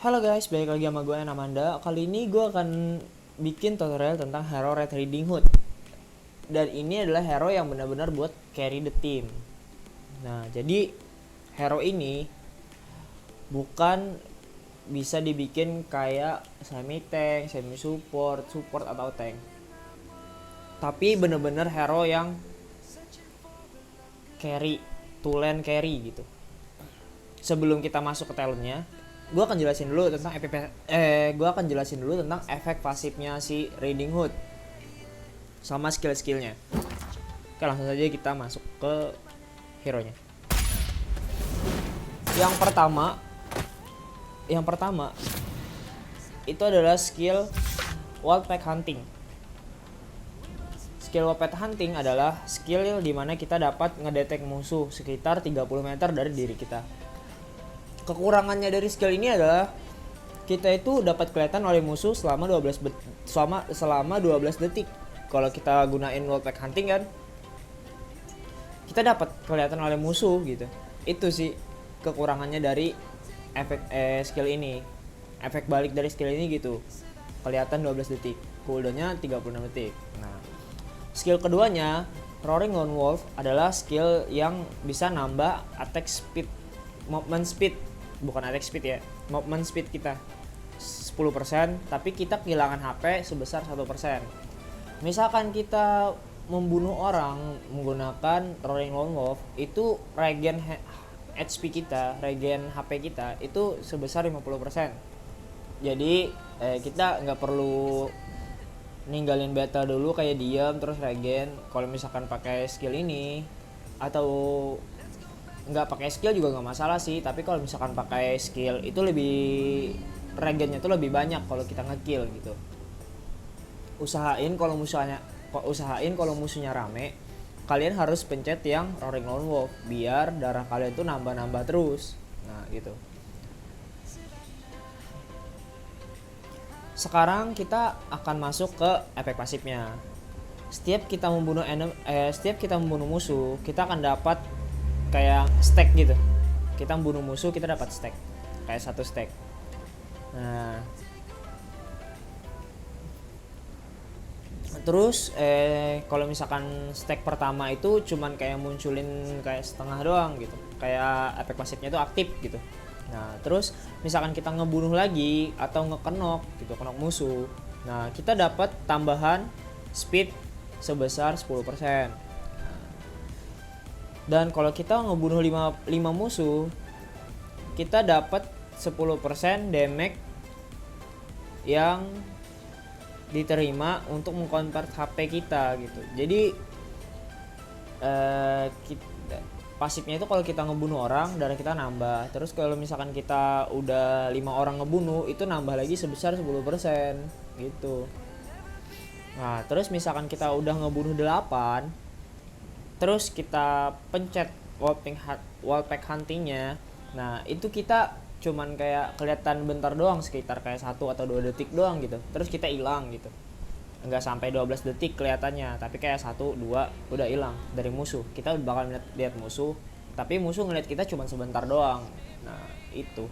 Halo guys, balik lagi sama gue Amanda. Kali ini gue akan bikin tutorial tentang hero Red Riding Hood. Dan ini adalah hero yang benar-benar buat carry the team. Nah, jadi hero ini bukan bisa dibikin kayak semi tank, semi support, support atau tank. Tapi benar-benar hero yang carry, two lane carry gitu. Sebelum kita masuk ke talentnya, gue akan jelasin dulu tentang efek pasifnya si Riding Hood sama skill-skillnya. Oke, langsung saja kita masuk ke hero nya. Yang pertama itu adalah skill Wildpack Hunting. Skill Wildpack Hunting adalah skill dimana kita dapat ngedetek musuh sekitar 30 meter dari diri kita. Kekurangannya dari skill ini adalah kita itu dapat kelihatan oleh musuh selama 12 detik. Kalau kita gunain Wildpack Hunting kan, kita dapat kelihatan oleh musuh gitu. Itu sih kekurangannya dari efek skill ini. Efek balik dari skill ini gitu. Kelihatan 12 detik. Cooldownnya 36 detik. Nah, skill keduanya Roaring Lone Wolf adalah skill yang bisa nambah attack speed, movement speed, bukan attack speed ya, movement speed kita 10%, tapi kita kehilangan HP sebesar 1%. Misalkan kita membunuh orang menggunakan Roaring Lone Wolf, itu regen HP kita, regen HP kita itu sebesar 50%. Jadi kita nggak perlu ninggalin battle dulu kayak diam terus regen. Kalau misalkan pakai skill ini, atau nggak pakai skill juga nggak masalah sih, tapi kalau misalkan pakai skill itu lebih regennya tuh lebih banyak kalau kita ngekill gitu. Usahain kalau musuhnya rame, kalian harus pencet yang Roaring Lone Wolf biar darah kalian tuh nambah terus. Nah gitu. Sekarang kita akan masuk ke efek pasifnya. Setiap kita membunuh musuh, kita akan dapat kayak stack gitu. Kita membunuh musuh, kita dapat stack kayak 1 stack. Nah, terus kalau misalkan stack pertama itu cuman kayak munculin kayak setengah doang gitu, kayak efek pasifnya itu aktif gitu. Nah, terus misalkan kita ngebunuh lagi atau ngekenok gitu, kenok musuh, nah kita dapat tambahan speed sebesar 10%. Dan kalau kita ngebunuh 5 musuh, kita dapat 10% damage yang diterima untuk mengkonvert HP kita gitu. Jadi pasifnya itu kalau kita ngebunuh orang, darah kita nambah. Terus kalau misalkan kita udah 5 orang ngebunuh, itu nambah lagi sebesar 10% gitu. Nah, terus misalkan kita udah ngebunuh 8, terus kita pencet Wildpack Huntingnya, nah itu kita cuman kayak kelihatan bentar doang, sekitar kayak 1 atau 2 detik doang gitu, terus kita hilang gitu. Enggak sampai 12 detik kelihatannya, tapi kayak 1, 2 udah hilang dari musuh. Kita bakal lihat musuh, tapi musuh ngeliat kita cuma sebentar doang. Nah itu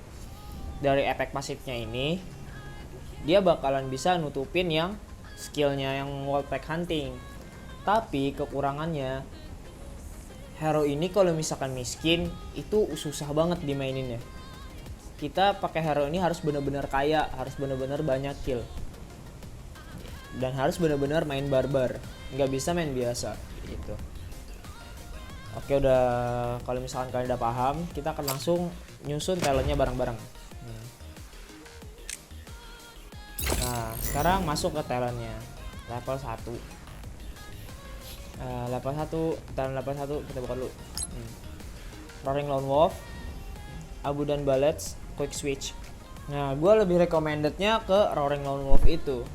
dari efek pasifnya ini, dia bakalan bisa nutupin yang skillnya yang Wildpack Hunting. Tapi kekurangannya, hero ini kalau misalkan miskin itu susah banget dimaininnya. Kita pakai hero ini harus benar-benar kaya, harus benar-benar banyak kill, dan harus benar-benar main barbar, nggak bisa main biasa gitu. Oke, udah, kalau misalkan kalian udah paham, kita akan langsung nyusun talentnya bareng-bareng. Nah, sekarang masuk ke talentnya level 1. Talent level 1 kita buka dulu. Roaring Lone Wolf, Abudan Bullets, Quick Switch. Nah, gue lebih recommendednya ke Roaring Lone Wolf itu,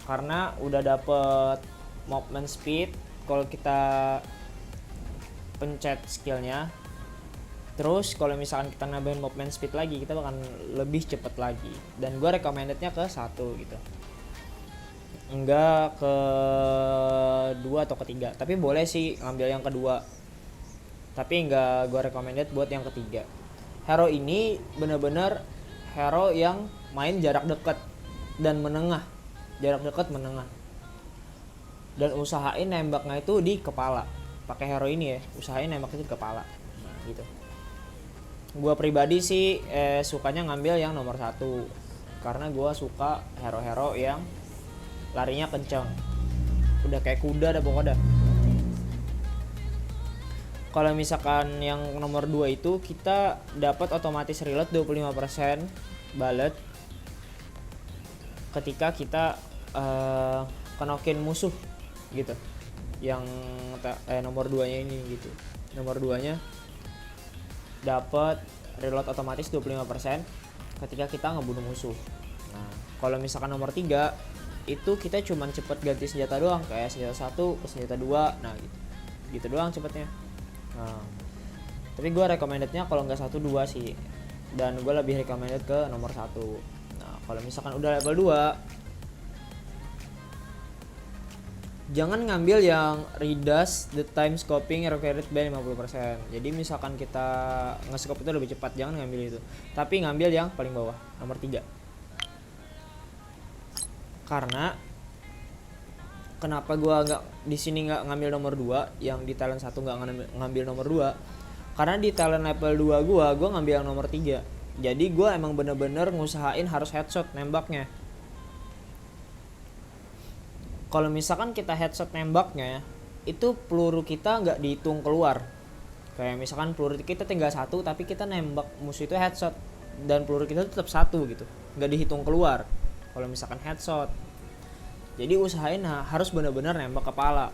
karena udah dapet movement speed kalau kita pencet skillnya. Terus kalau misalkan kita nambahin movement speed lagi, kita bakal lebih cepet lagi. Dan gue recommendednya ke 1 gitu, enggak ke 2 atau ketiga. Tapi boleh sih ngambil yang kedua, tapi enggak gue recommended buat yang ketiga. Hero ini bener-bener hero yang main jarak dekat dan menengah, jarak dekat menengah, dan usahain nembaknya itu di kepala. Pakai hero ini ya, usahain nembaknya di kepala. Nah, gitu. Gua pribadi sih sukanya ngambil yang nomor 1 karena gua suka hero-hero yang larinya kenceng, udah kayak kuda dah pokoknya. Kalau misalkan yang nomor 2 itu kita dapat otomatis reload 25% bullet ketika kita kenokin musuh gitu. Yang nomor 2-nya ini gitu. Nomor 2-nya dapat reload otomatis 25% ketika kita ngebunuh musuh. Nah, kalau misalkan nomor 3 itu kita cuman cepet ganti senjata doang, kayak senjata 1 ke senjata 2. Nah, gitu. Gitu doang cepetnya. Nah, tapi gue recommendednya kalau nggak 1 2 sih, dan gue lebih recommended ke nomor 1. Nah, kalau misalkan udah level 2 jangan ngambil yang reduce the time scoping required by 50%. Jadi misalkan kita nge-scope itu lebih cepat, jangan ngambil itu, tapi ngambil yang paling bawah, nomor 3. Karena kenapa gua di sini nggak ngambil nomor 2, yang di talent 1 nggak ngambil nomor 2? Karena di talent level 2 gua ngambil yang nomor 3. Jadi gua emang bener-bener ngusahain harus headshot nembaknya. Kalau misalkan kita headshot nembaknya, itu peluru kita nggak dihitung keluar. Kayak misalkan peluru kita tinggal 1 tapi kita nembak musuh itu headshot, dan peluru kita tetap 1 gitu, nggak dihitung keluar kalau misalkan headshot. Jadi usahain harus benar-benar nembak kepala.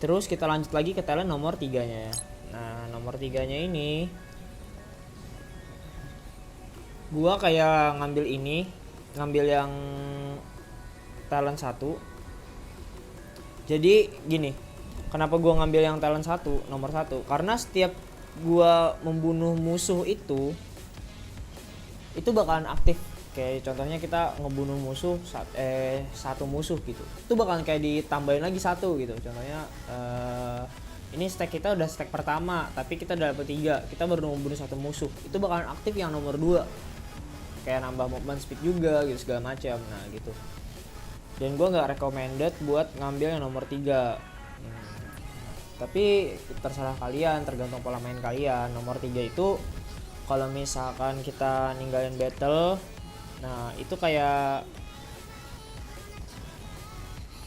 Terus kita lanjut lagi ke talent nomor 3-nya ya. Nah, nomor 3-nya ini gua kayak ngambil yang talent 1. Jadi gini, kenapa gua ngambil yang talent 1 nomor 1? Karena setiap gua membunuh musuh itu bakalan aktif. Kayak contohnya kita ngebunuh musuh satu musuh gitu, itu bakalan kayak ditambahin lagi 1 gitu. Contohnya ini stack kita udah stack pertama tapi kita udah dapet 3, kita baru ngebunuh 1 musuh, itu bakalan aktif yang nomor 2, kayak nambah movement speed juga gitu, segala macam. Nah gitu. Dan gue nggak recommended buat ngambil yang nomor 3. Tapi terserah kalian, tergantung pola main kalian. Nomor 3 itu kalau misalkan kita ninggalin battle, nah itu kayak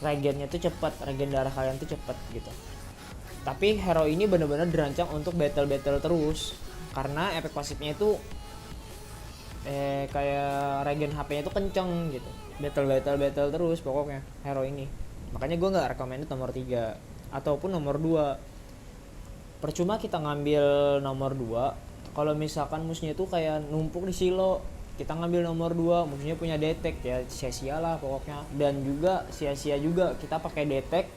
regennya tuh cepet, regen darah kalian tuh cepet gitu. Tapi hero ini bener-bener dirancang untuk battle terus, karena efek pasifnya itu kayak regen HP-nya tuh kenceng gitu. Battle terus pokoknya hero ini. Makanya gue nggak recommended nomor 3 ataupun nomor 2. Percuma kita ngambil nomor 2 kalau misalkan musuhnya tuh kayak numpuk di silo. Kita ngambil nomor 2, musuhnya punya detect, ya sia-sia lah pokoknya. Dan juga sia-sia juga kita pakai detect,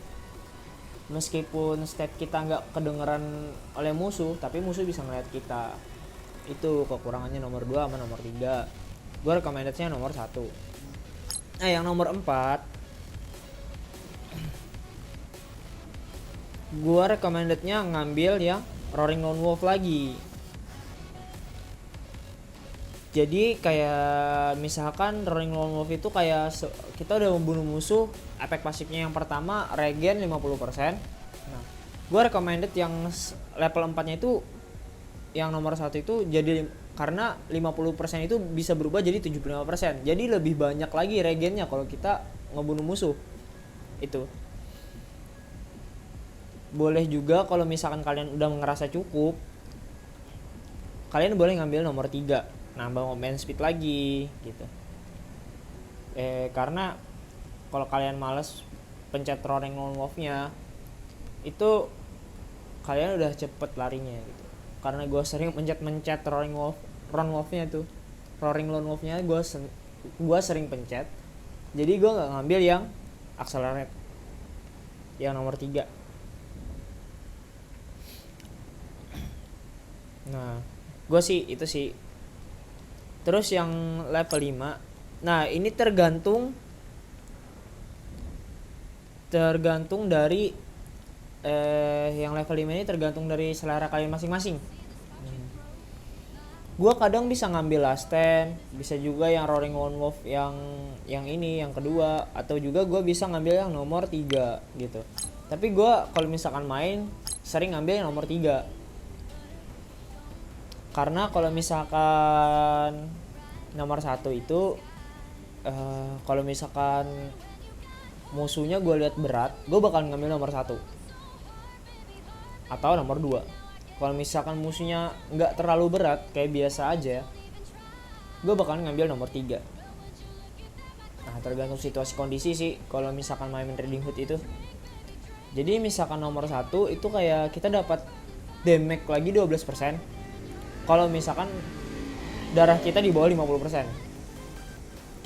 meskipun step kita nggak kedengeran oleh musuh, tapi musuh bisa ngeliat kita. Itu kekurangannya nomor 2 sama nomor 3. Gue recommendednya nomor 1. Yang nomor 4, gue recommendednya ngambil yang Roaring Lone Wolf lagi. Jadi kayak misalkan Roaring Lone Wolf itu kayak kita udah membunuh musuh, efek pasifnya yang pertama regen 50%. Nah, gue recommended yang level 4-nya itu, yang nomor 1 itu, jadi karena 50% itu bisa berubah jadi 75%. Jadi lebih banyak lagi regennya kalau kita ngebunuh musuh. Itu. Boleh juga kalau misalkan kalian udah ngerasa cukup, kalian boleh ngambil nomor 3. Nambah movement speed lagi gitu. Karena kalau kalian males pencet Roaring Lone Wolf-nya, itu kalian udah cepet larinya gitu. Karena gue sering mencet Roaring Wolf-nya tuh. Roaring Lone Wolf-nya gue sering pencet. Jadi gue nggak ngambil yang accelerate, yang nomor 3. Nah, gue sih itu sih. Terus yang level 5, nah ini tergantung dari yang level 5 ini tergantung dari selera kalian masing-masing. Gua kadang bisa ngambil last stand, bisa juga yang Roaring Lone Wolf yang ini yang kedua, atau juga gua bisa ngambil yang nomor 3 gitu. Tapi gua kalau misalkan main sering ngambil yang nomor 3. Karena kalau misalkan nomor 1 itu kalau misalkan musuhnya gue lihat berat, gue bakal ngambil nomor 1 atau nomor 2. Kalau misalkan musuhnya nggak terlalu berat kayak biasa aja, gue bakal ngambil nomor 3. Nah, tergantung situasi kondisi sih kalau misalkan main Riding Hood itu. Jadi misalkan nomor 1 itu kayak kita dapat damage lagi 12%. Kalau misalkan darah kita di bawah 50%,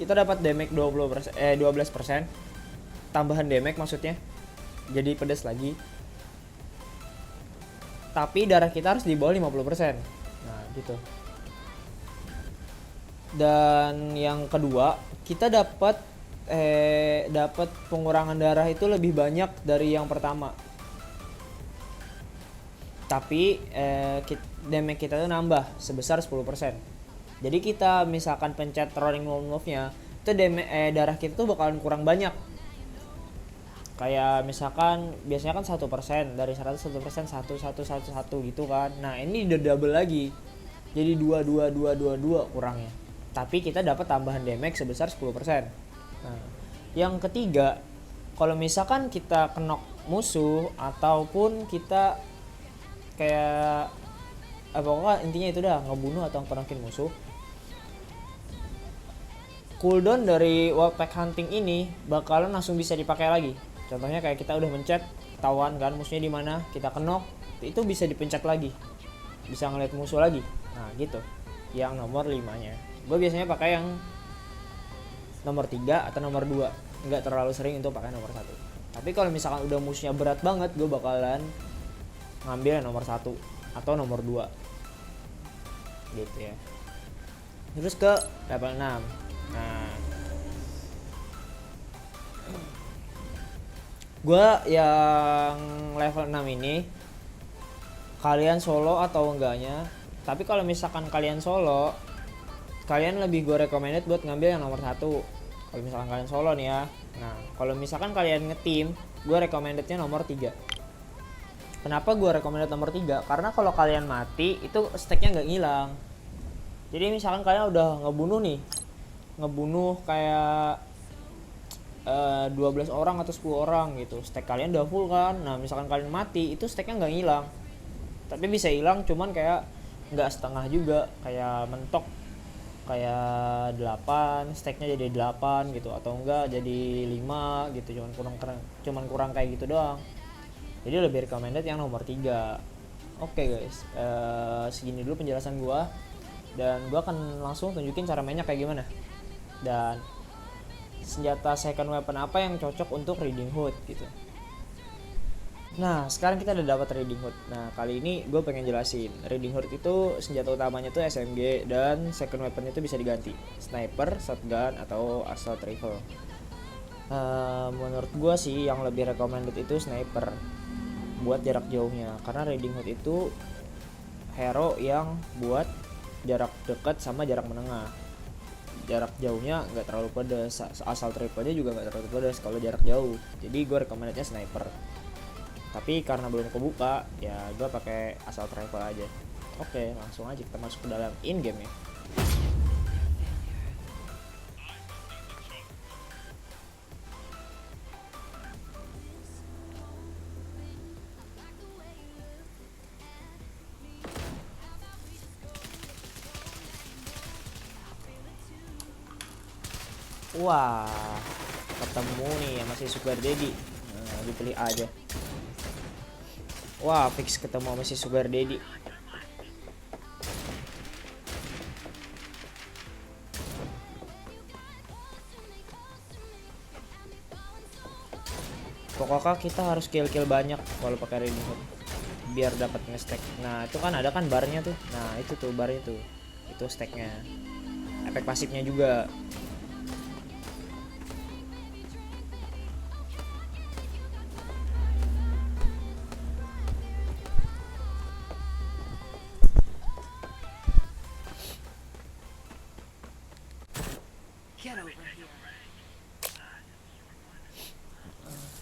kita dapat damage 12%, tambahan damage maksudnya. Jadi pedas lagi. Tapi darah kita harus di bawah 50%. Nah, gitu. Dan yang kedua, kita dapat pengurangan darah itu lebih banyak dari yang pertama. Tapi damage kita tuh nambah sebesar 10%. Jadi kita misalkan pencet Roaring Lone Wolf-nya, itu darah kita tuh bakalan kurang banyak. Kayak misalkan biasanya kan 1%, dari 100 1%, 1 gitu kan. Nah, ini udah double lagi. Jadi 2 kurangnya. Tapi kita dapat tambahan damage sebesar 10%. Nah, yang ketiga, kalau misalkan kita knock musuh ataupun kita kayak pokoknya intinya itu dah ngebunuh atau knock-in musuh, cooldown dari Wolfpack Hunting ini bakalan langsung bisa dipakai lagi. Contohnya kayak kita udah mencet, ketahuan kan musuhnya di mana, kita knock, itu bisa dipencet lagi, bisa ngeliat musuh lagi. Nah gitu, yang nomor 5-nya. Gue biasanya pakai yang nomor 3 atau nomor 2, nggak terlalu sering untuk pakai nomor 1. Tapi kalau misalkan udah musuhnya berat banget, gue bakalan ngambil yang nomor 1 atau nomor 2 gitu ya. Terus ke level 6. Nah, gue yang level 6 ini kalian solo atau enggaknya. Tapi kalau misalkan kalian solo, kalian lebih gue recommended buat ngambil yang nomor 1 kalau misalkan kalian solo nih ya. Nah, kalau misalkan kalian nge-team, gue recommendednya nomor 3. Kenapa gue recommended nomor 3? Karena kalau kalian mati, itu stacknya nggak ngilang. Jadi misalkan kalian udah ngebunuh kayak 12 orang atau 10 orang gitu, stack kalian udah full kan. Nah misalkan kalian mati, itu stacknya nggak hilang, tapi bisa hilang cuman kayak nggak setengah juga, kayak mentok kayak 8, stacknya jadi 8 gitu, atau enggak jadi 5 gitu, cuman kurang kayak gitu doang. Jadi lebih recommended yang nomor 3. Oke guys, segini dulu penjelasan gua, dan gua akan langsung tunjukin cara mainnya kayak gimana dan senjata second weapon apa yang cocok untuk Riding Hood gitu. Nah sekarang kita udah dapat Riding Hood. Nah kali ini gue pengen jelasin Riding Hood itu senjata utamanya tuh SMG, dan second weapon itu bisa diganti sniper, shotgun, atau assault rifle. Menurut gue sih yang lebih recommended itu sniper buat jarak jauhnya, karena Riding Hood itu hero yang buat jarak dekat sama jarak menengah. Jarak jauhnya nggak terlalu pedas, assault rifle-nya juga nggak terlalu pedas kalau jarak jauh. Jadi gue recommendednya sniper. Tapi karena belum kebuka, ya gue pakai assault rifle aja. Oke, langsung aja kita masuk ke dalam in game ya. Wah, ketemu nih yang masih Sugar Daddy. Nah, dipilih aja. Wah, fix ketemu sama si Sugar Daddy. Pokoknya kita harus kill banyak kalau pakai Riding Hood biar dapat nge-stack. Nah, itu kan ada kan barnya tuh. Nah, itu tuh barnya tuh. Itu stacknya. Efek pasifnya juga. Get over here.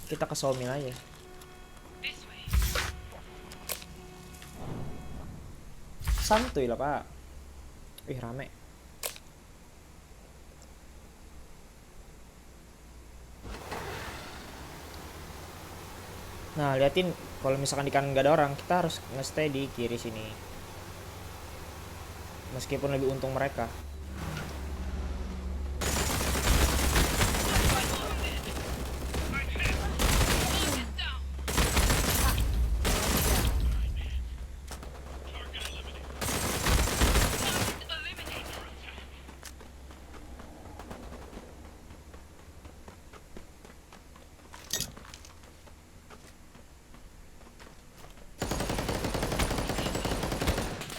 Kita ke sawmill aja. Santuy lah pak. Ih rame. Nah liatin kalau misalkan di kanan nggak ada orang, kita harus nge-stay di kiri sini. Meskipun lebih untung mereka.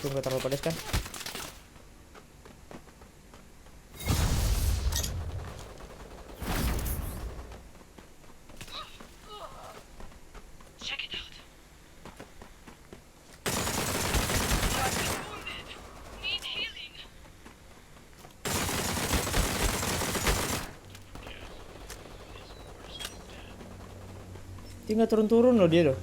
Tuh nggak terlalu pedes kan? Dia nggak turun-turun loh dia loh.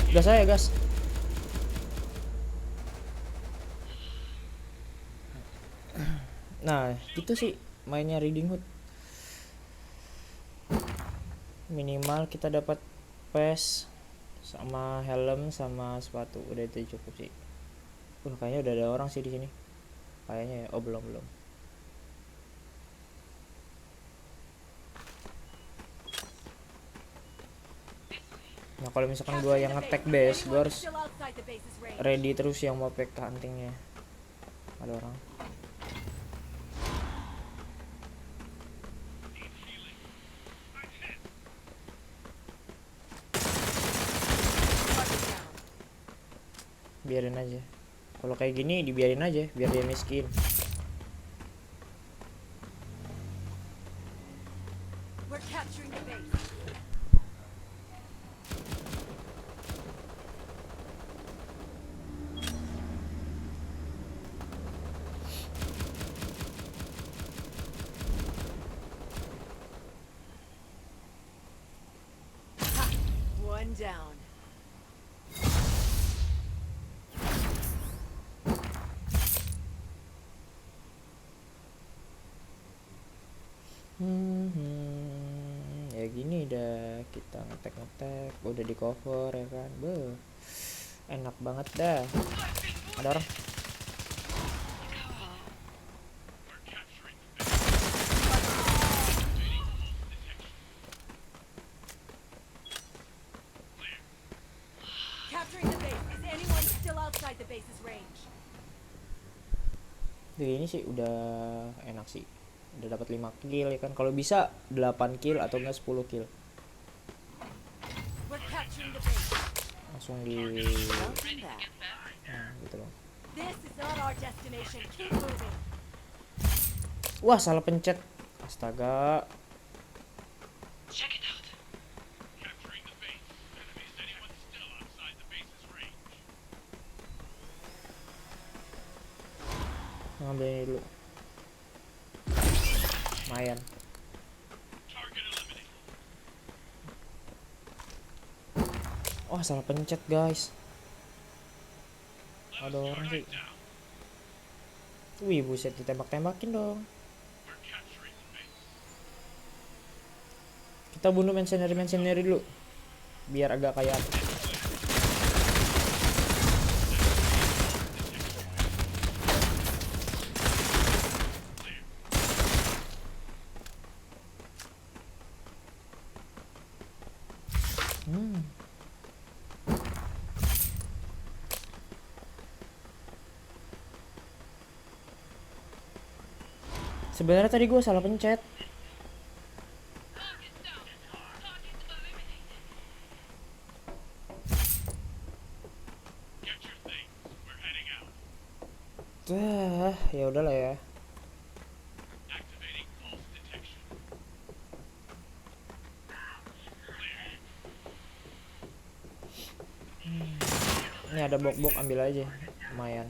Gas saya gas. Nah itu sih mainnya Riding Hood. Minimal kita dapat vest sama helm sama sepatu, udah itu cukup sih. Kayaknya udah ada orang sih di sini. Kayaknya ya. Oh belum. Nah kalau misalkan gua yang nge-tag base, gua harus Still outside the base's range. ready terus yang mau pack huntingnya. Ada orang. Biarin aja. Kalau kayak gini dibiarin aja, biar dia miskin. We're capturing the base. Ha! One down. Ya gini dah kita ngetek udah di cover ya kan. Enak banget dah. Ada orang. Capturing the base. Is anyone still outside the base's range? Ini sih udah enak sih. Udah dapat 5 kill ya kan. Kalau bisa 8 kill atau enggak 10 kill. We're capturing the base. Langsung di Welcome back. nah, gitu loh. This is not our destination. Keep moving. Wah, salah pencet. Astaga. Ngambil ini dulu. Lumayan. Oh, salah pencet, guys. Ada orang sih. Wih, buset, ditembak-tembakin dong. Kita bunuh mercenary dulu. Biar agak kayak sebenarnya tadi gue salah pencet. Ya udahlah ya. Ini ada bok-bok, ambil aja. Lumayan.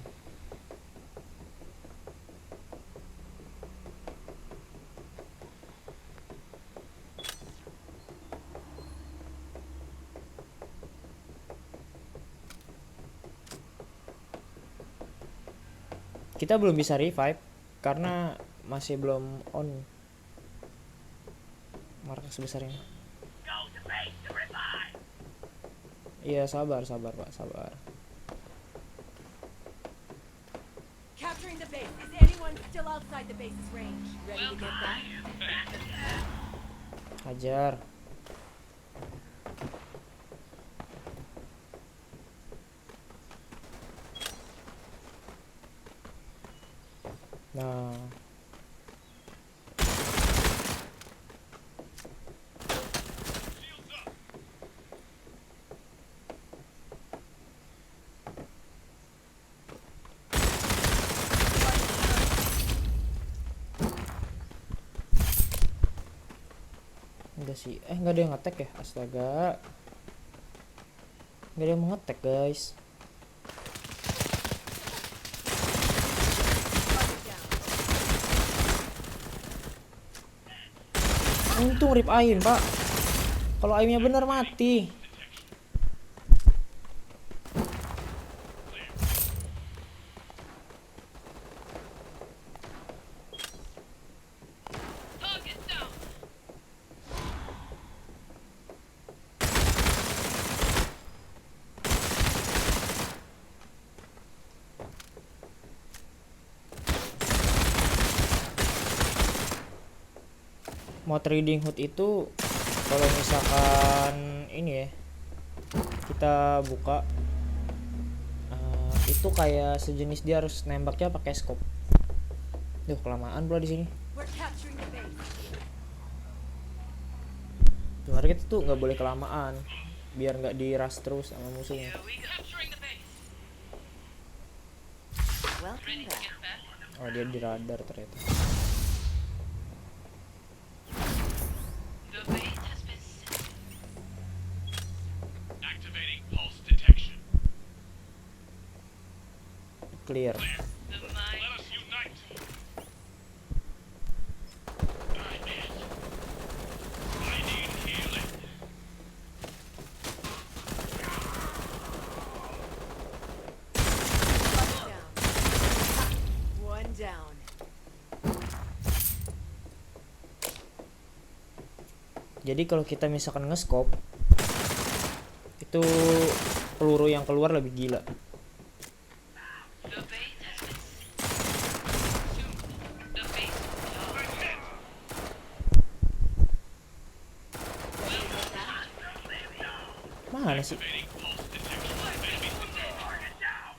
Kita belum bisa revive karena masih belum on markas sebesar ini. Iya, sabar Pak, sabar. Capturing the base. Is anyone still outside the base's range? Ready to get back? Hajar. Nah, enggak sih. Enggak ada yang ngetek ya. Astaga. Enggak ada yang mau ngetek, guys. Untung rip aim, Pak. Kalau aimnya bener mati. Mod Reading Hood itu kalau misalkan ini ya kita buka itu kayak sejenis dia harus nembaknya pakai scope. Duh, kelamaan pula di sini. We're capturing the base. Sebenarnya kita tuh nggak boleh kelamaan biar nggak diras terus sama musuhnya. Welcome back. Oh, dia di radar ternyata. Activating pulse detection. Clear. Let us unite. I need healing. One down. Jadi kalau kita misalkan nge-scope itu peluru yang keluar lebih gila. Mana sih? One down.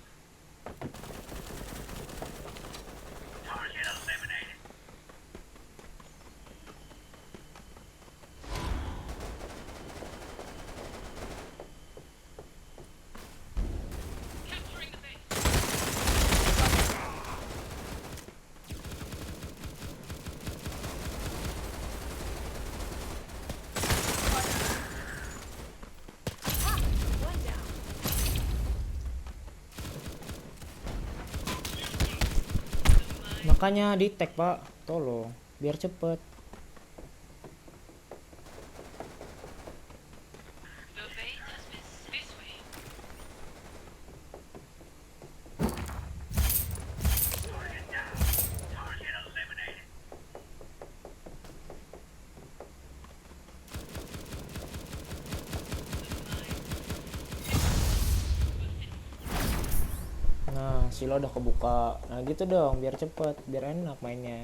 Makanya di tag, Pak, tolong biar cepet. Nah, silo udah kebuka. Nah, gitu dong, biar cepet, biar enak mainnya.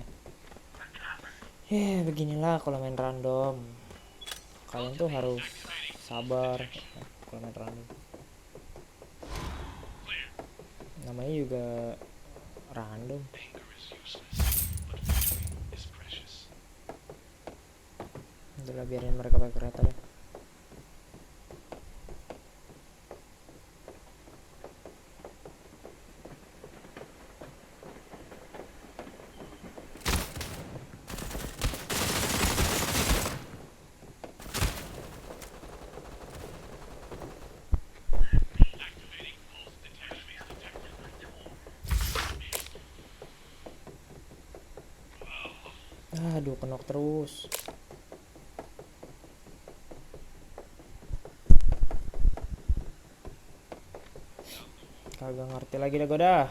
Beginilah kalau main random. Kalian tuh harus sabar kalau main random. Namanya juga random. Anger is useless, but victory is precious. Udah, biarin mereka pakai kereta deh. Activating pulse Aduh, kenok terus. Kagak ngerti lagi dah gue dah.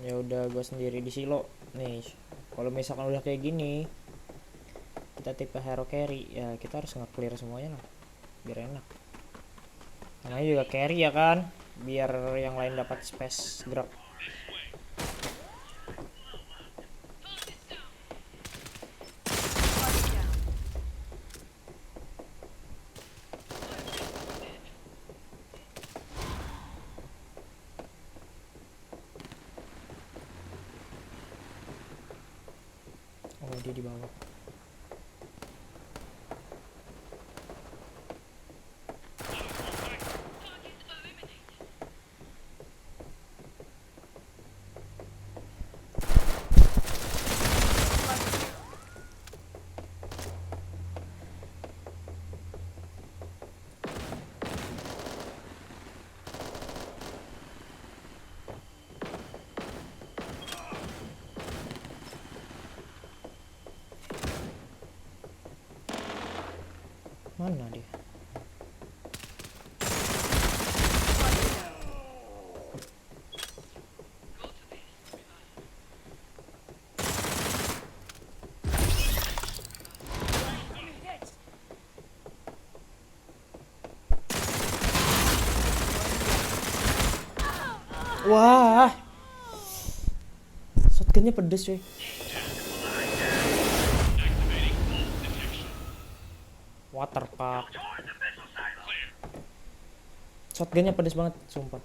Ya udah, gue sendiri di silo nih. Kalau misalkan udah kayak gini, kita tipe hero carry ya, kita harus nge-clear semuanya lah biar enak. Namanya juga carry ya kan, biar yang lain dapat space gerak. Oh, dia di bawah. Mana dia? Wah, shotgunnya pedes cuy. Waterpark. Shotgunnya pedes banget, sumpah.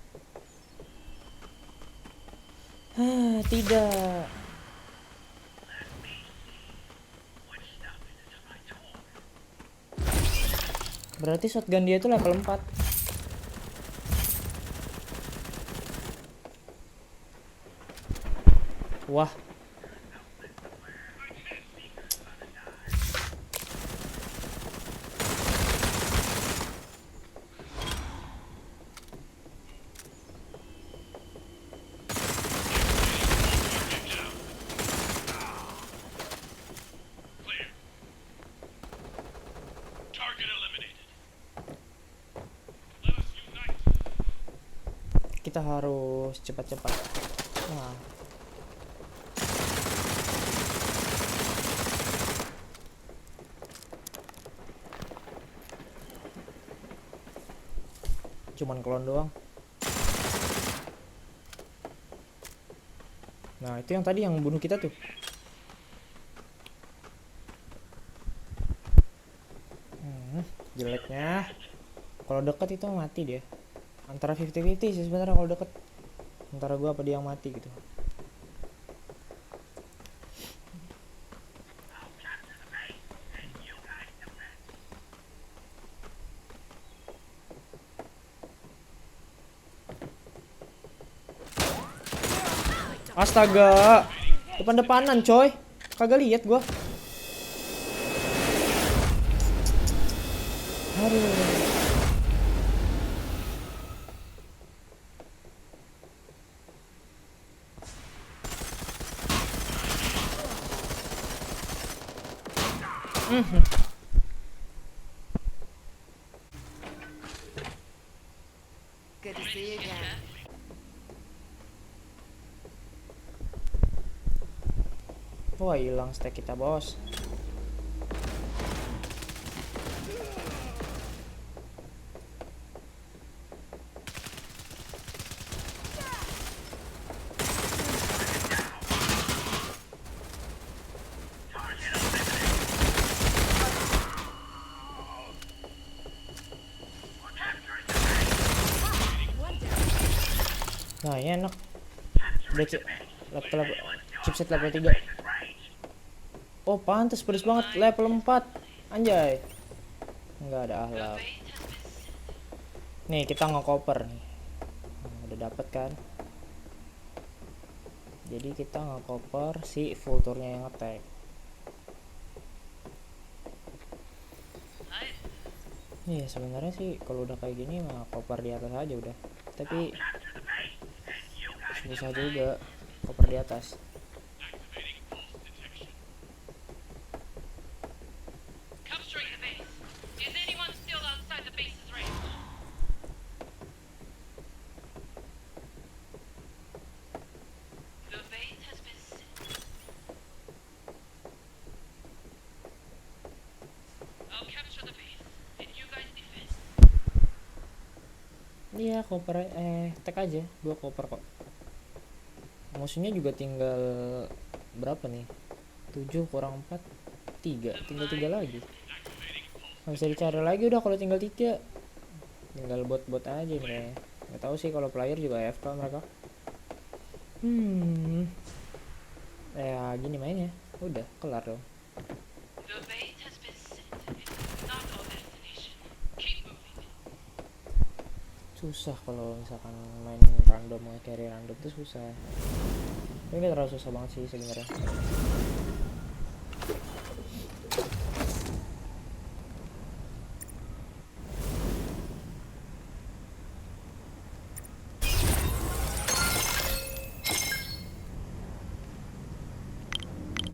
Tidak. Berarti shotgun dia itu level 4. Wah. Target eliminated. Let us unite. Kita harus cepat-cepat. Nah. Cuman klon doang. Nah, itu yang tadi yang bunuh kita tuh. Jeleknya kalau deket itu mati dia. Antara 50-50 sih sebenarnya kalau deket. Antara gua apa dia yang mati gitu. Astaga, depan-depanan coy. Kagak lihat gua. Aduh. Good to see you again. Wah, hilang stack kita, bos. Nah, ini enak. Udah chipset level 3. Oh, pantas pedes banget level 4. Anjay. Enggak ada ahlak. Nih, kita nge-cover nih. Nah, udah dapet kan? Jadi kita nge-cover si vulturnya yang attack. Iya sebenarnya sih kalau udah kayak gini mah koper di atas aja udah. Tapi susah juga koper di atas. Capturing the base. Is anyone still outside the base's range? The base has been set. I'll capture the base, and you guys defend. Iya koper tek aja 2 koper kok. Musuhnya juga tinggal berapa nih? 7 kurang 4 3, tinggal 3 lagi. Nggak bisa dicari lagi udah kalau tinggal 3. Tinggal bot-bot aja nih kayaknya. Nggak tahu sih kalau player juga AFK mereka. Ya gini mainnya. Udah kelar dong. The base has been set. It's not our destination. Keep moving. Susah kalau misalkan main random, carry random tuh susah. Ini nggak terlalu susah banget sih sebenarnya.